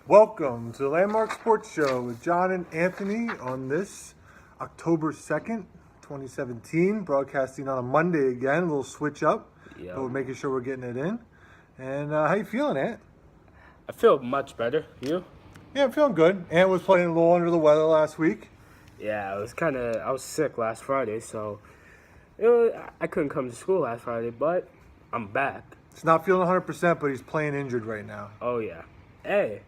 Welcome to the Landmark Sports Show with John and Anthony on this October 2nd, 2017. Broadcasting on a Monday again, a little switch up, Yeah. but we're making sure we're getting it in. And how you feeling, Ant? I feel much better. You? Yeah, I'm feeling good. Ant was playing a little under the weather last week. Yeah, I was sick last Friday, so I couldn't come to school last Friday, but I'm back. He's not feeling 100%, but he's playing injured right now. Oh, yeah. Hey,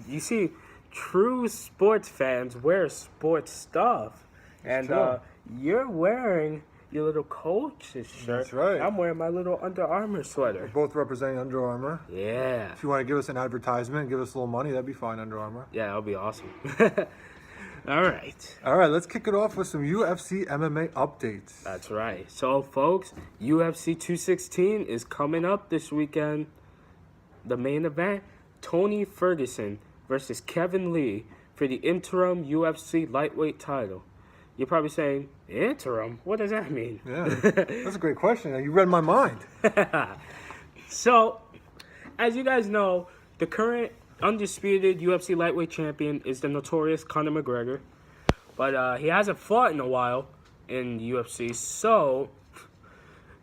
you see, true sports fans wear sports stuff. And true. you're wearing your little Coach's shirt. That's right. I'm wearing my little Under Armour sweater. Both representing Under Armour. Yeah. If you want to give us an advertisement, give us a little money, that'd be fine, Under Armour. Yeah, that'll be awesome. All right. All right, let's kick it off with some UFC MMA updates. That's right. So, folks, UFC 216 is coming up this weekend. The main event, Tony Ferguson versus Kevin Lee for the interim UFC lightweight title. You're probably saying, interim? What does that mean? Yeah, that's a great question. You read my mind. So, as you guys know, the current undisputed UFC lightweight champion is the notorious Conor McGregor. But he hasn't fought in a while in UFC. So,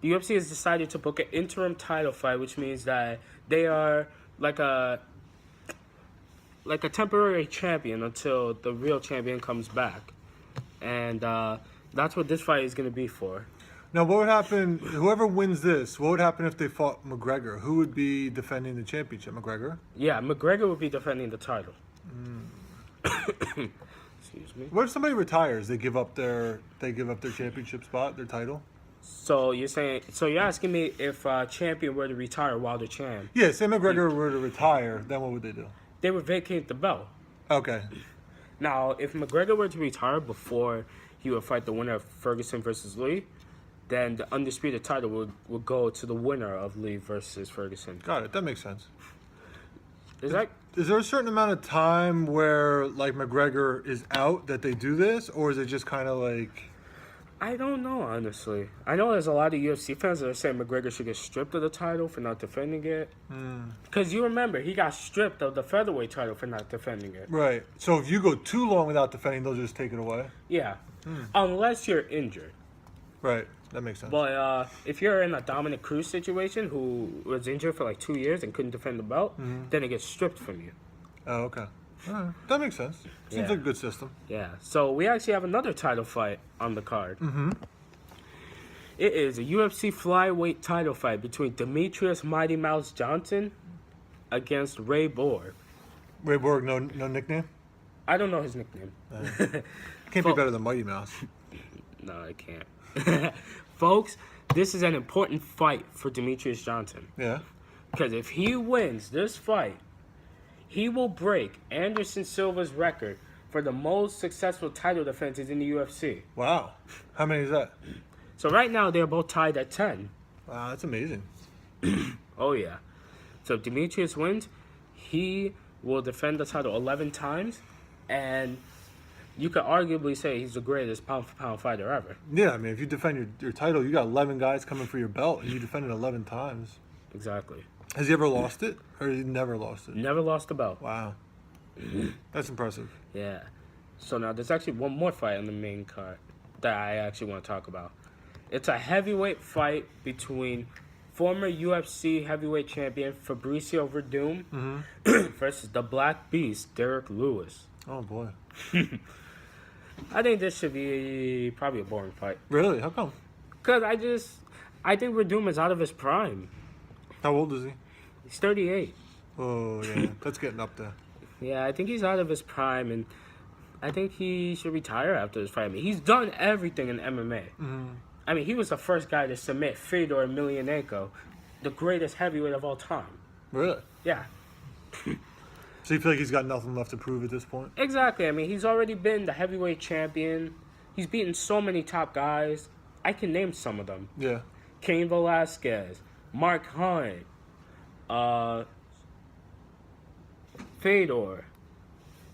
the UFC has decided to book an interim title fight, which means that they are like a temporary champion until the real champion comes back. And that's what this fight is going to be for. Now, what would happen, whoever wins this, what would happen if they fought McGregor? Who would be defending the championship? McGregor? Yeah, McGregor would be defending the title. Excuse me. What if somebody retires? They give up their championship spot, their title? So you're asking me if a champion were to retire while the champ, Yeah, say McGregor were to retire, then what would they do? they would vacate the belt. Okay. Now, if McGregor were to retire before he would fight the winner of Ferguson versus Lee, then the undisputed title would go to the winner of Lee versus Ferguson. Got it. That makes sense. Is that? Is there a certain amount of time where, like, McGregor is out that they do this? Or is it just kind of like... I don't know, honestly. I know there's a lot of UFC fans that are saying McGregor should get stripped of the title for not defending it. Because you remember, he got stripped of the featherweight title for not defending it. Right. So if you go too long without defending, they'll just take it away? Yeah. Unless you're injured. Right. That makes sense. But if you're in a Dominic Cruz situation who was injured for like 2 years and couldn't defend the belt, then it gets stripped from you. Oh, okay. All right. That makes sense. Seems Yeah. like a good system. Yeah. So we actually have another title fight on the card. It is a UFC flyweight title fight between Demetrius Mighty Mouse Johnson against Ray Borg. Ray Borg, no nickname? I don't know his nickname. Can't be better than Mighty Mouse. No, I can't. Folks, this is an important fight for Demetrius Johnson. Yeah. Because if he wins this fight, he will break Anderson Silva's record for the most successful title defenses in the UFC. Wow. How many is that? So right now, they're both tied at 10. Wow, that's amazing. Oh, yeah. So if Demetrius wins, he will defend the title 11 times. And you could arguably say he's the greatest pound-for-pound fighter ever. Yeah, I mean, if you defend your title, you got 11 guys coming for your belt, and you defend it 11 times. Exactly. Has he ever lost it, or has he never lost it? Never lost the belt. Wow. That's impressive. Yeah. So now there's actually one more fight on the main card that I actually want to talk about. It's a heavyweight fight between former UFC heavyweight champion Fabricio Verdum versus the Black Beast, Derek Lewis. Oh, boy. I think this should be probably a boring fight. Really? How come? Because I think Verdum is out of his prime. How old is he? He's 38. Oh, yeah. That's getting up there. Yeah, I think he's out of his prime, and I think he should retire after this fight. I mean, he's done everything in MMA. I mean, he was the first guy to submit Fedor Emelianenko, the greatest heavyweight of all time. Really? Yeah, So you feel like he's got nothing left to prove at this point? exactly. I mean, he's already been the heavyweight champion. He's beaten so many top guys. I can name some of them. Yeah. Cain Velasquez, Mark Hunt, Fedor.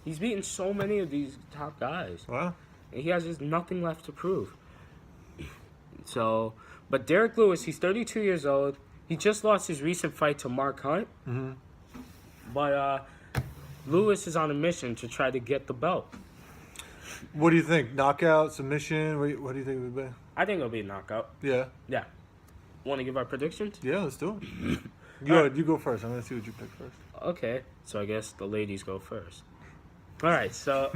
He's beaten so many of these top guys. Wow. And he has just nothing left to prove. So, but Derek Lewis, he's 32 years old. He just lost his recent fight to Mark Hunt. But Lewis is on a mission to try to get the belt. What do you think? Knockout, submission? What do you think it would be? I think it'll be a knockout. Yeah. Yeah. Want to give our predictions? Yeah, let's do it. You go first. I'm going to see what you pick first. Okay, so I guess the ladies go first. All right, so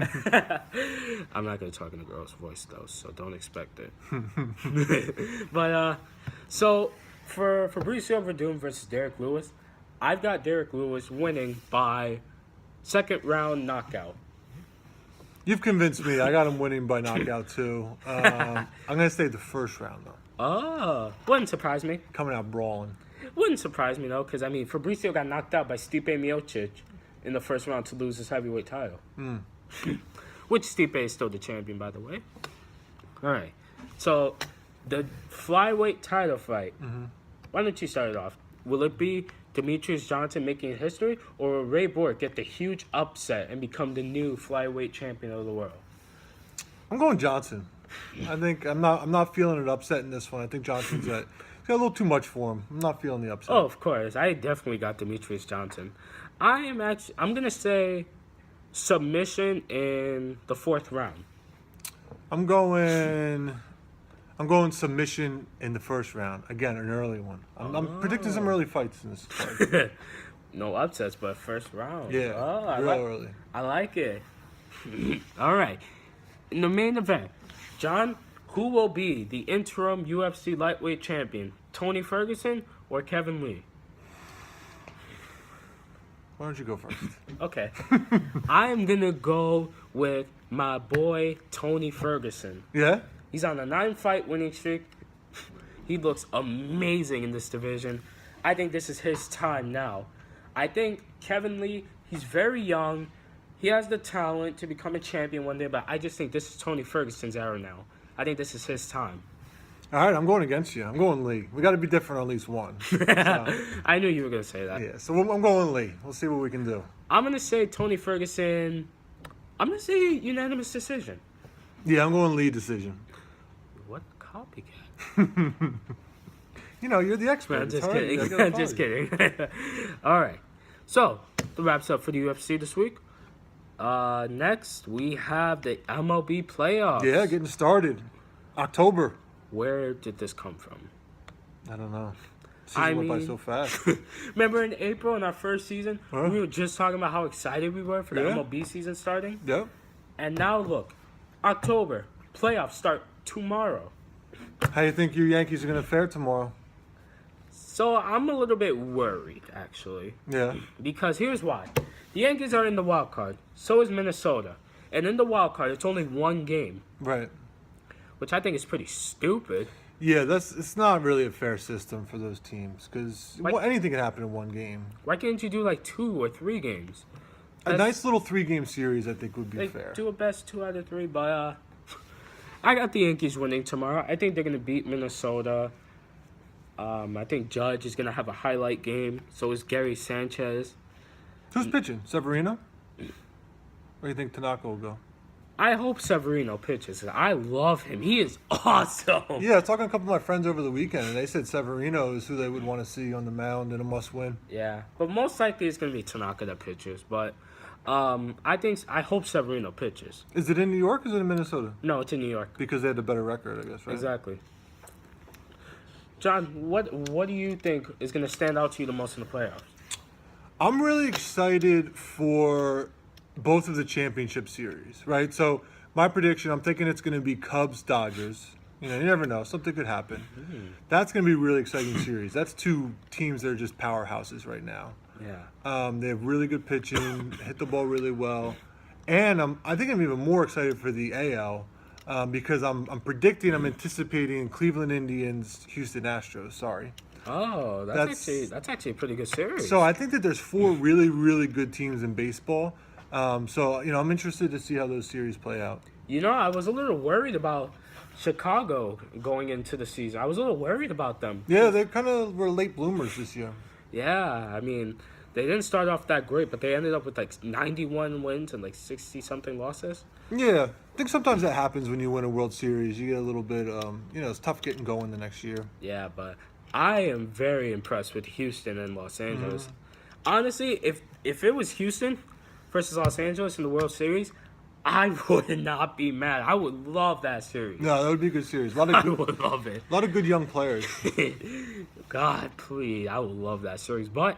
I'm not gonna talk in a girl's voice though, so don't expect it. But so for Fabricio Verdum versus Derek Lewis, I've got Derek Lewis winning by second round knockout. You've convinced me. I got him winning by knockout too. I'm going to say the first round though. Oh, wouldn't surprise me. Coming out brawling. Wouldn't surprise me though, because I mean Fabricio got knocked out by Stipe Miocic in the first round to lose his heavyweight title. Which Stipe is still the champion, by the way. All right. So, the flyweight title fight. Why don't you start it off? Will it be Demetrius Johnson making history, or will Ray Borg get the huge upset and become the new flyweight champion of the world? I'm going Johnson. I think I'm not feeling an upset in this one. I think Johnson's got a little too much for him. I'm not feeling the upset. Oh, of course. I definitely got Demetrius Johnson. I'm going to say submission in the fourth round. I'm going submission in the first round. Again, an early one. I'm predicting some early fights in this fight. No upsets, but first round. Yeah, Oh, real early. I like it. All right. In the main event, John, who will be the interim UFC lightweight champion? Tony Ferguson or Kevin Lee? Why don't you go first? Okay. I'm going to go with my boy Tony Ferguson. Yeah? He's on a 9-fight winning streak. He looks amazing in this division. I think this is his time now. I think Kevin Lee, he's very young. He has the talent to become a champion one day, but I just think this is Tony Ferguson's era now. I think this is his time. All right, I'm going against you. I'm going Lee. We got to be different on at least one. So, I knew you were going to say that. yeah, so I'm going Lee. We'll see what we can do. I'm going to say Tony Ferguson. I'm going to say unanimous decision. Yeah, I'm going Lee decision. What copycat? You know, you're the expert. I'm It's just hard. kidding. You gotta I'm just follow kidding. All right. So, that wraps up for the UFC this week. Next, we have the MLB playoffs. you. Yeah, getting started. October. Where did this come from? I don't know. Season went by mean- so fast. Remember in April, in our first season, Huh? we were just talking about how excited we were for the Yeah. MLB season starting? Yep. And now look, October, playoffs start tomorrow. How do you think your Yankees are going to fare tomorrow? So I'm a little bit worried, actually. Yeah. Because here's why. The Yankees are in the wild card. So is Minnesota. And in the wild card, it's only one game, Right. which I think is pretty stupid. Yeah, it's not really a fair system for those teams because Like- anything can happen in one game. Why can't you do like 2 or 3 games? A nice little 3-game series, I think, would be Like, fair. do a best 2 out of 3, but I got the Yankees winning tomorrow. I think they're going to beat Minnesota. I think Judge is going to have a highlight game. So is Gary Sanchez. Who's pitching? Severino? Where do you think Tanaka will go? I hope Severino pitches. I love him. He is awesome. Yeah, I was talking to a couple of my friends over the weekend, and they said Severino is who they would want to see on the mound in a must-win. Yeah, but most likely it's going to be Tanaka that pitches. But I hope Severino pitches. Is it in New York or is it in Minnesota? No, it's in New York. Because they had a better record, I guess, right? Exactly. John, what do you think is going to stand out to you the most in the playoffs? I'm really excited for both of the championship series, right? So my prediction, I'm thinking it's going to be Cubs-Dodgers. You know, you never know. Something could happen. That's going to be a really exciting series. That's 2 teams that are just powerhouses right now. Yeah. They have really good pitching, hit the ball really well. And I think I'm even more excited for the AL because I'm anticipating Cleveland Indians, Houston Astros, sorry. Oh, that's actually a pretty good series. So I think that there's 4 really, really good teams in baseball. So, you know, I'm interested to see how those series play out. You know, I was a little worried about Chicago going into the season. I was a little worried about them. Yeah, they kind of were late bloomers this year. Yeah, I mean, they didn't start off that great, but they ended up with like 91 wins and like 60-something losses. Yeah, I think sometimes that happens when you win a World Series. You get a little bit, you know, it's tough getting going the next year. Yeah, but I am very impressed with Houston and Los Angeles. Honestly, if it was Houston, versus Los Angeles in the World Series, I would not be mad. I would love that series. No, that would be a good series. A lot I of good, would love it. lot of good young players. God, please. I would love that series. But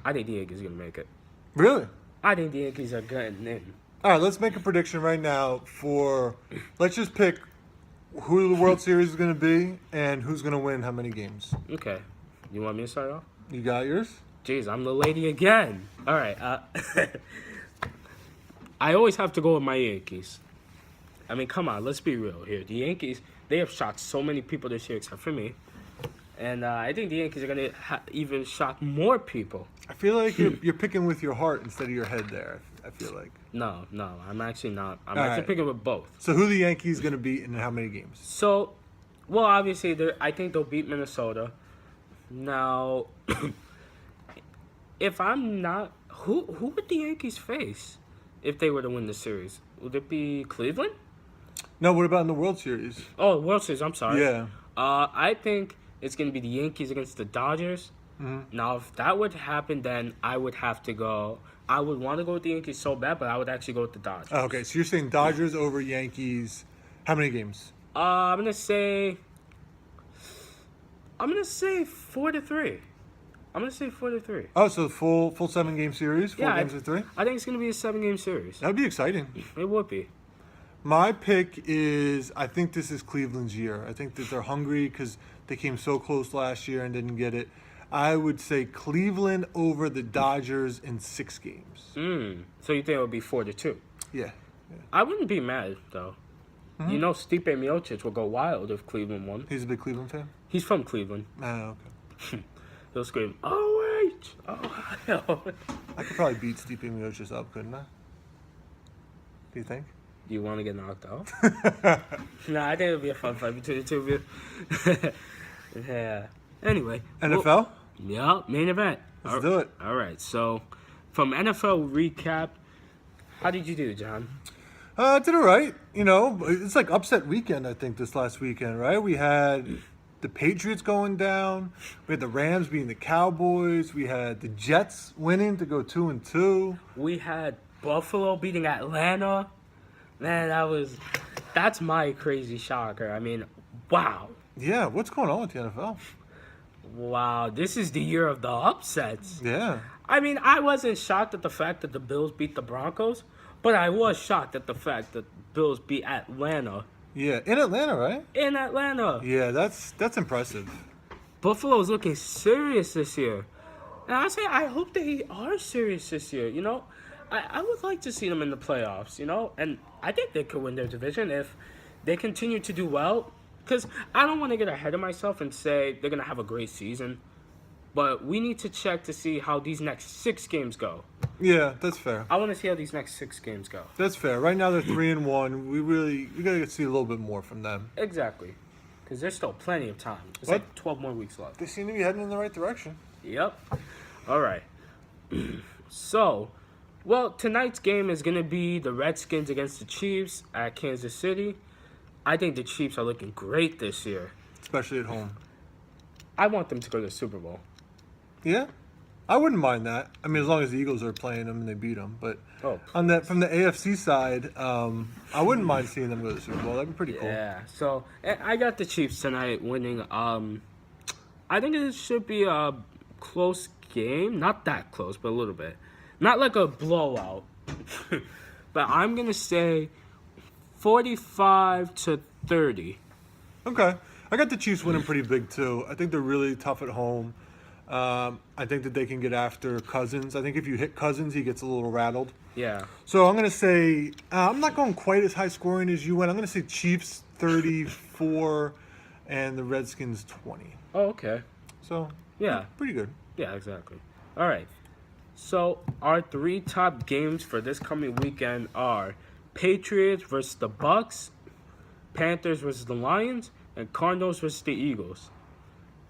I think the Yankees are going to make it. Really? I think the Yankees are getting in. All right, let's make a prediction right now for. Let's just pick who the World Series is going to be and who's going to win how many games. Okay. You want me to start off? You got yours? Jeez, I'm the lady again. All right. I always have to go with my Yankees. I mean, come on, let's be real here. The Yankees, they have shocked so many people this year except for me. And I think the Yankees are going to even shock more people. I feel like you're picking with your heart instead of your head there. I feel like. No, I'm actually not. I'm All actually right. picking with both. So who the Yankees going to beat and how many games? So, well, obviously, I think they'll beat Minnesota. Now, if I'm not, who would the Yankees face if they were to win the series? Would it be Cleveland? No, what about in the World Series? Oh, World Series. I'm sorry. Yeah. I think it's going to be the Yankees against the Dodgers. Mm-hmm. Now, if that would happen, then I would have to go. I would want to go with the Yankees so bad, but I would actually go with the Dodgers. Oh, okay, so you're saying Dodgers over Yankees. How many games? I'm gonna say 4-3. I'm gonna say 4-3. Oh, so full 7-game series, 4 games to 3. I think it's gonna be a 7-game series. That'd be exciting. It would be. My pick is I think this is Cleveland's year. I think that they're hungry because they came so close last year and didn't get it. I would say Cleveland over the Dodgers in 6 games. So you think it would be 4-2? Yeah. I wouldn't be mad though. Mm-hmm. You know, Stipe Miocic would go wild if Cleveland won. He's a big Cleveland fan? He's from Cleveland. Oh, okay. He'll scream, "Oh wait, Ohio!" I could probably beat Stipe Miocic up, couldn't I? Do you think? Do you want to get knocked out? Nah, I think it'll be a fun fight between the two of you. Yeah. Anyway. NFL? Yeah, main event. Let's do it. All right. So, from NFL recap, how did you do, John? Did all right. You know, it's like upset weekend, I think, this last weekend, right? We had the Patriots going down. We had the Rams beating the Cowboys. We had the Jets winning to go 2-2. We had Buffalo beating Atlanta. Man, that's my crazy shocker. I mean, wow. Yeah, what's going on with the NFL? Wow, this is the year of the upsets. Yeah. I mean, I wasn't shocked at the fact that the Bills beat the Broncos, but I was shocked at the fact that the Bills beat Atlanta. Yeah, in Atlanta, right? In Atlanta. Yeah, that's impressive. Buffalo's looking serious this year. And I hope they are serious this year, you know? I would like to see them in the playoffs, you know? And I think they could win their division if they continue to do well. Because I don't want to get ahead of myself and say they're going to have a great season. But we need to check to see how these next 6 games go. Yeah, that's fair. I want to see how these next 6 games go. That's fair. Right now they're 3-1. We gotta see a little bit more from them. Exactly. Because there's still plenty of time. It's What? like 12 more weeks left. They seem to be heading in the right direction. Yep. All right. So, well, tonight's game is going to be the Redskins against the Chiefs at Kansas City. I think the Chiefs are looking great this year. Especially at home. I want them to go to the Super Bowl. Yeah, I wouldn't mind that. I mean, as long as the Eagles are playing them and they beat them. But Oh, from the AFC side, I wouldn't mind seeing them go to the Super Bowl. That'd be pretty cool. Yeah. So, I got the Chiefs tonight winning. I think it should be a close game. Not that close, but a little bit. Not like a blowout. But I'm going to say 45-30. Okay, I got the Chiefs winning pretty big too. I think they're really tough at home. I think that they can get after Cousins. I think if you hit Cousins, he gets a little rattled. Yeah. So I'm going to say, I'm not going quite as high scoring as you went. I'm going to say Chiefs 34 and the Redskins 20. Oh, okay. So, Yeah. pretty good. Yeah, exactly. All right. So our 3 top games for this coming weekend are Patriots versus the Bucks, Panthers versus the Lions, and Cardinals versus the Eagles.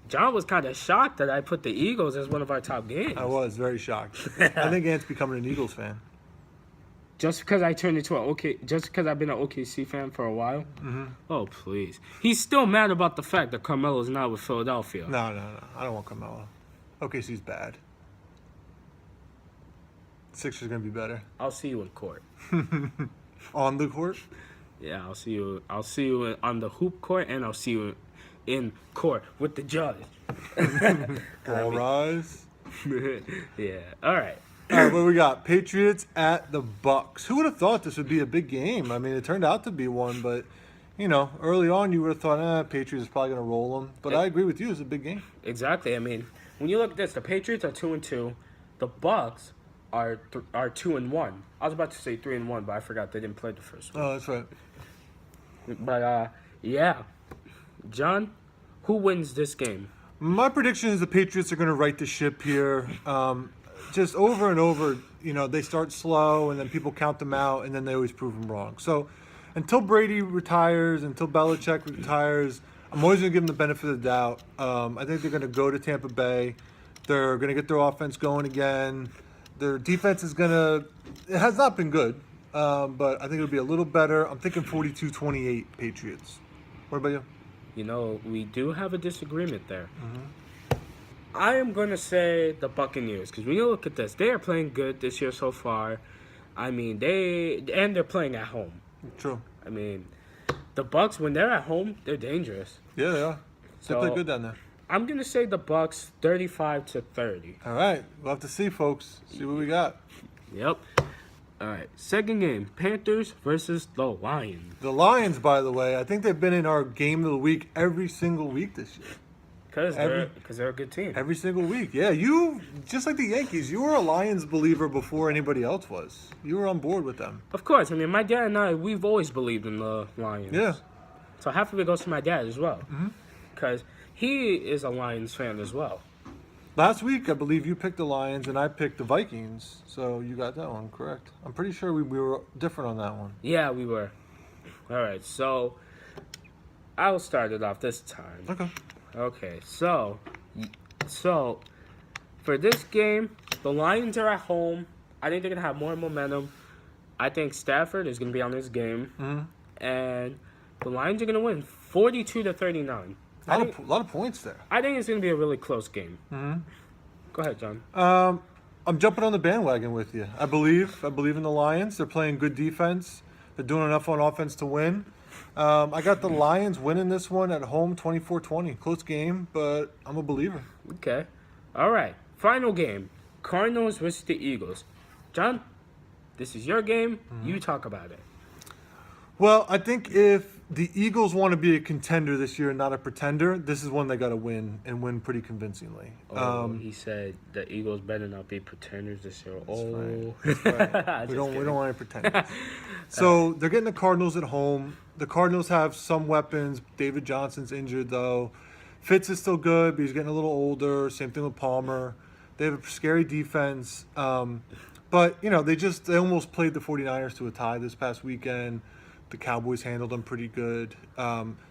John was kind of shocked that I put the Eagles as one of our top games. I was very shocked. I think Ant's becoming an Eagles fan. Just because I turned into just because I've been an OKC fan for a while. Mm-hmm. Oh please, he's still mad about the fact that Carmelo's not with Philadelphia. No. I don't want Carmelo. OKC's bad. Sixers going to be better. I'll see you in court. On the court? Yeah, I'll see you. I'll see you on the hoop court, and I'll see you in court with the judge. All rise. Yeah. All right. All right, what do we got? Patriots at the Bucks. Who would have thought this would be a big game? I mean, it turned out to be one, but, early on you would have thought, Patriots is probably going to roll them. But I agree with you. It's a big game. Exactly. I mean, when you look at this, the Patriots are 2-2. The Bucks are 2-1. I was about to say 3-1, but I forgot they didn't play the first one. Oh, that's right. But yeah, John, who wins this game? My prediction is the Patriots are going to right the ship here. Just over and over, they start slow and then people count them out and then they always prove them wrong. So until Brady retires, until Belichick retires, I'm always going to give them the benefit of the doubt. I think they're going to go to Tampa Bay. They're going to get their offense going again. Their defense is it has not been good, but I think it'll be a little better. I'm thinking 42-28 Patriots. What about you? We do have a disagreement there. I am going to say the Buccaneers, because when you look at this, they are playing good this year so far. I mean, they're playing at home. True. I mean, the Bucks, when they're at home, they're dangerous. Yeah, they are. They play good down there. I'm going to say the Bucks 35-30. All right. We'll have to see, folks. See what we got. Yep. All right. Second game, Panthers versus the Lions. The Lions, by the way, I think they've been in our game of the week every single week this year. Because they're a good team. Every single week. Yeah, you, just like the Yankees, you were a Lions believer before anybody else was. You were on board with them. Of course. I mean, my dad and I, we've always believed in the Lions. Yeah. So half of it goes to my dad as well. Because he is a Lions fan as well. Last week, I believe you picked the Lions and I picked the Vikings. So you got that one correct. I'm pretty sure we were different on that one. Yeah, we were. All right, so I'll start it off this time. Okay. Okay, so for this game, the Lions are at home. I think they're going to have more momentum. I think Stafford is going to be on this game. And the Lions are going to win 42-39. A lot of points there. I think it's going to be a really close game. Go ahead, John. I'm jumping on the bandwagon with you. I believe in the Lions. They're playing good defense. They're doing enough on offense to win. I got the Lions winning this one at home 24-20. Close game, but I'm a believer. Okay. All right. Final game. Cardinals versus the Eagles. John, this is your game. You talk about it. Well, I think if the Eagles want to be a contender this year and not a pretender, this is one they got to win and win pretty convincingly. He said the Eagles better not be pretenders this year. That's right. We don't want any pretenders. So they're getting the Cardinals at home. The Cardinals have some weapons. David Johnson's injured though. Fitz is still good, but he's getting a little older. Same thing with Palmer. They have a scary defense. But they almost played the 49ers to a tie this past weekend. The Cowboys handled them pretty good.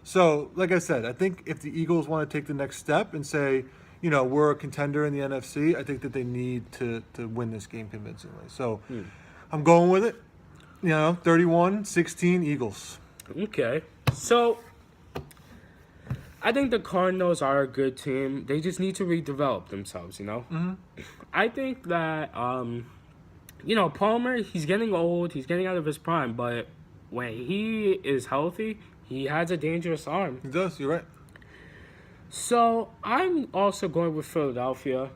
So, like I said, I think if the Eagles want to take the next step and say, we're a contender in the NFC, I think that they need to win this game convincingly. So, I'm going with it. 31-16 Eagles. Okay. So, I think the Cardinals are a good team. They just need to redevelop themselves, I think that, Palmer, he's getting old. He's getting out of his prime, but when he is healthy, he has a dangerous arm. He does, you're right. So, I'm also going with Philadelphia.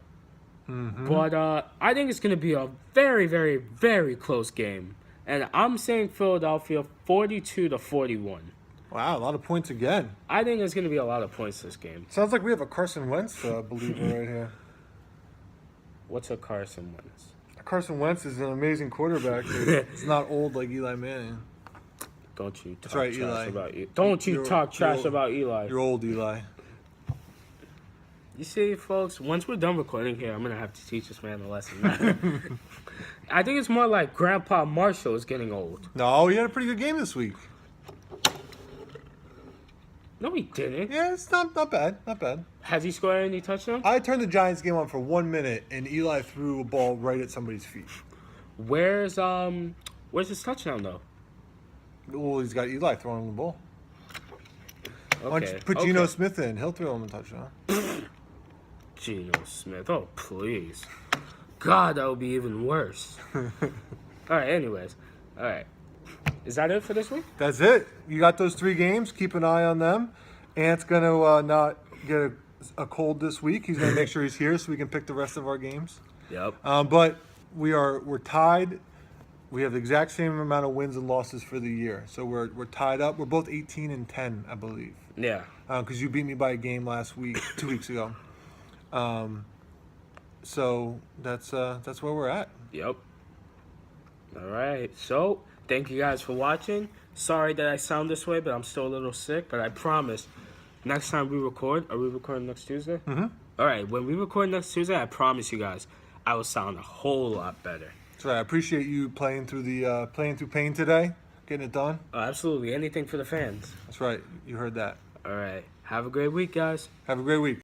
But I think it's going to be a very, very, very close game. And I'm saying Philadelphia 42-41. Wow, a lot of points again. I think there's going to be a lot of points this game. Sounds like we have a Carson Wentz believer right here. What's a Carson Wentz? Carson Wentz is an amazing quarterback. It's not old like Eli Manning. Don't you talk right, trash Eli. about Eli. Don't you talk trash about Eli. You're old, Eli. You see, folks, once we're done recording here, I'm going to have to teach this man a lesson. I think it's more like Grandpa Marshall is getting old. No, he had a pretty good game this week. No, he didn't. Yeah, it's not bad. Not bad. Has he scored any touchdowns? I turned the Giants game on for 1 minute, and Eli threw a ball right at somebody's feet. Where's his touchdown, though? Well, he's got Eli throwing him the ball. Okay. Why don't you put Geno Smith in? He'll throw him a touchdown. Geno Smith. Oh, please. God, that would be even worse. All right, anyways. All right. Is that it for this week? That's it. You got those 3 games. Keep an eye on them. Ant's going to not get a cold this week. He's going to make sure he's here so we can pick the rest of our games. Yep. But we're tied. We have the exact same amount of wins and losses for the year. So we're tied up. We're both 18-10, I believe. Yeah. Because you beat me by a game last week, 2 weeks ago. So that's where we're at. Yep. All right. So, thank you guys for watching. Sorry that I sound this way, but I'm still a little sick. But I promise, next time we record, are we recording next Tuesday? Mm-hmm. All right. When we record next Tuesday, I promise you guys, I will sound a whole lot better. That's right. I appreciate you playing through pain today, getting it done. Oh, absolutely. Anything for the fans. That's right. You heard that. All right. Have a great week, guys. Have a great week.